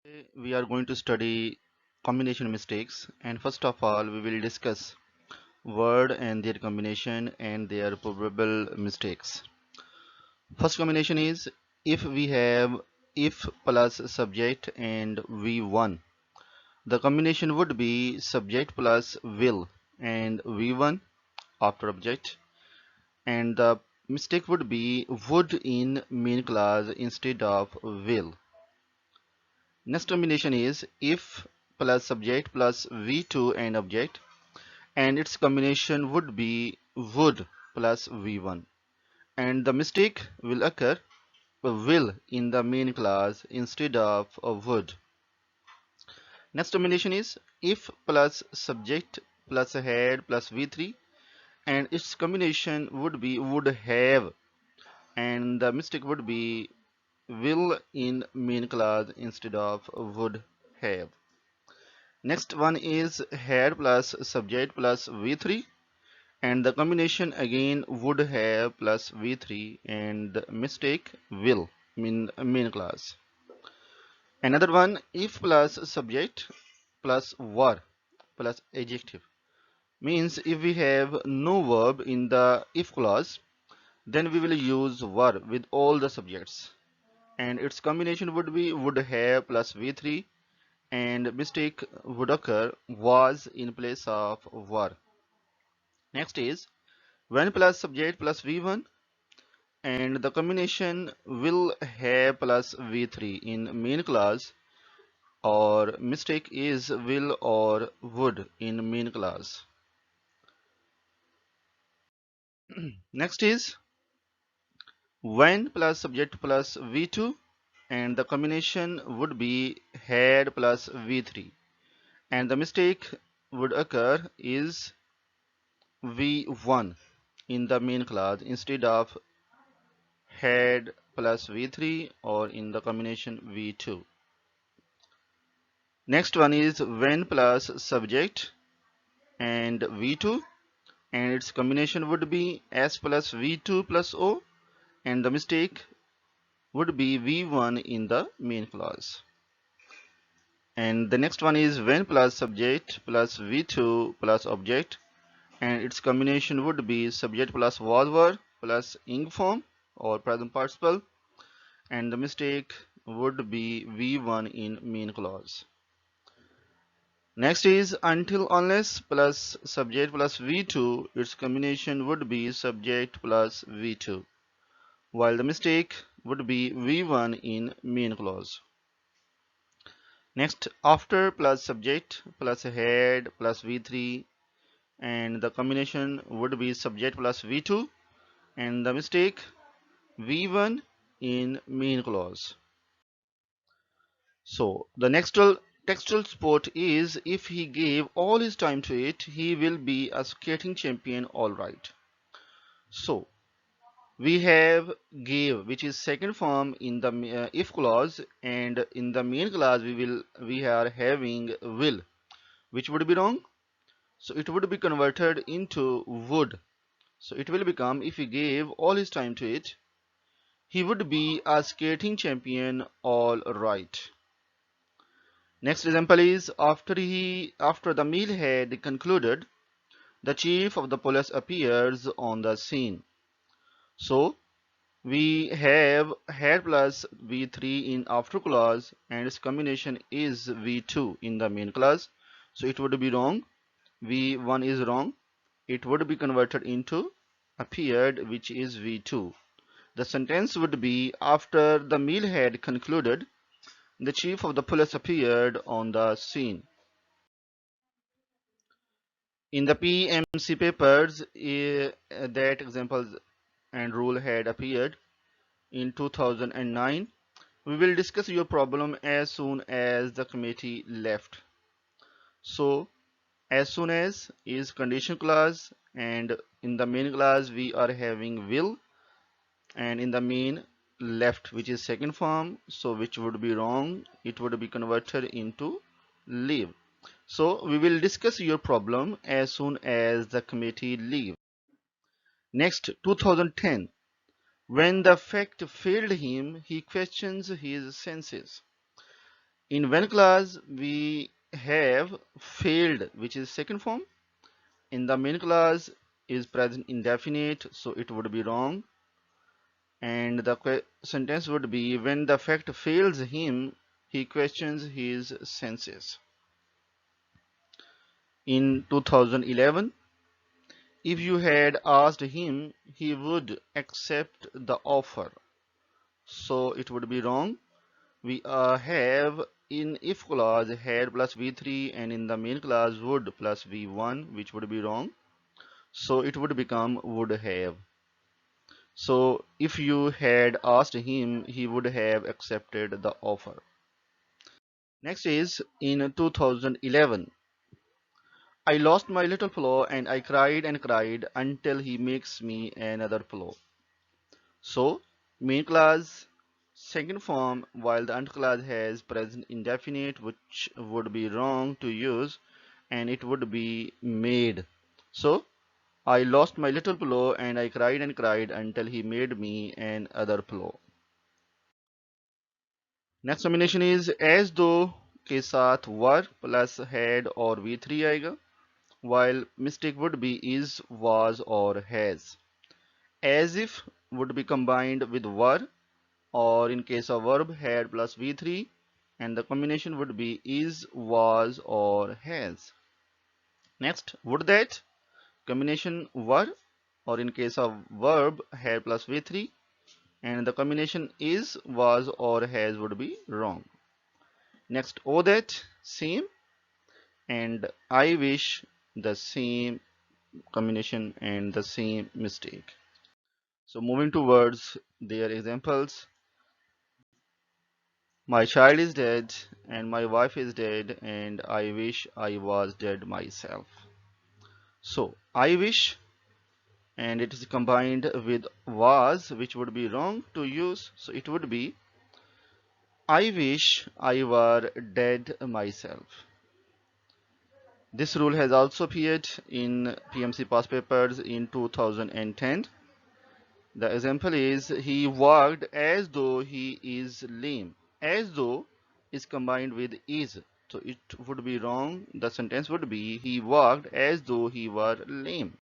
Today we are going to study combination mistakes, and first of all we will discuss word and their combination and their probable mistakes. First combination is if we have if plus subject and v1. The combination would be subject plus will and v1 after object, and the mistake would be would in main clause instead of will. Next combination is if plus subject plus v2 and object, and its combination would be would plus v1, and the mistake will occur will in the main clause instead of would. Next combination is if plus subject plus had plus v3, and its combination would be would have, and the mistake would be will in main clause instead of would have. Next one is had plus subject plus v3, and the combination again would have plus v3, and the mistake will mean main class. Another one if plus subject plus were plus adjective, means if we have no verb in the if clause, then we will use were with all the subjects, and its combination would be would have plus v3, and mistake would occur was in place of were. Next is when plus subject plus v1, and the combination will have plus v3 in main clause, or mistake is will or would in main clause. Next is when plus subject plus v2, and the combination would be had plus v3, and the mistake would occur is v1 in the main clause instead of had plus v3 or in the combination v2. Next one is when plus subject and v2, and its combination would be s plus v2 plus o, and the mistake would be v1 in the main clause. And the next one is when plus subject plus v2 plus object, and its combination would be subject plus was were plus ing form or present participle, and the mistake would be v1 in main clause. Next is until unless plus subject plus v2, its combination would be subject plus v2, while the mistake would be v1 in main clause. Next, after plus subject plus had plus v3, and the combination would be subject plus v2, and the mistake v1 in main clause. So the next textual sport is if he gave all his time to it, he will be a skating champion, all right. So we have gave, which is second form in the if clause, and in the main clause we are having will, which would be wrong. So it would be converted into would. So it will become if he gave all his time to it, he would be a skating champion, all right. Next example is after the meal had concluded, the chief of the police appears on the scene. So we have had plus v3 in after clause, and its combination is v2 in the main clause. So it would be wrong. v1 is wrong. It would be converted into appeared, which is v2. The sentence would be after the meal had concluded, the chief of the police appeared on the scene. In the PMC papers, that example and rule had appeared in 2009. We will discuss your problem as soon as the committee left. So, as soon as is condition clause, and in the main clause we are having will, and in the main left, which is second form, so which would be wrong. It would be converted into leave. So we will discuss your problem as soon as the committee leave. Next, 2010. When the fact failed him, he questions his senses. In when clause we have failed, which is second form. In the main clause is present indefinite, so it would be wrong. And the sentence would be when the fact fails him, he questions his senses. In 2011, if you had asked him, he would accept the offer. So it would be wrong. We have in if clause had plus v3 and in the main clause would plus v1, which would be wrong. So it would become would have. So if you had asked him, he would have accepted the offer. Next is in 2011. I lost my little pillow and I cried and cried until he makes me another pillow. So main clause second form, while the end clause has present indefinite, which would be wrong to use, and it would be made. So I lost my little pillow and I cried and cried until he made me another pillow. Next combination is edge दो के साथ वर plus had और v3 आएगा while mistake would be is, was or has. As if would be combined with were, or in case of verb had plus v3, and the combination would be is, was or has. Next, would that combination were, or in case of verb had plus v3, and the combination is, was or has would be wrong. Next, oh that same, and I wish the same combination and the same mistake. So moving towards their examples, my child is dead and my wife is dead and I wish I was dead myself. So I wish, and it is combined with was, which would be wrong to use. So it would be I wish I were dead myself. This rule has also appeared in PMC past papers in 2010. The example is he walked as though he is lame. As though is combined with is. So it would be wrong. The sentence would be he walked as though he were lame.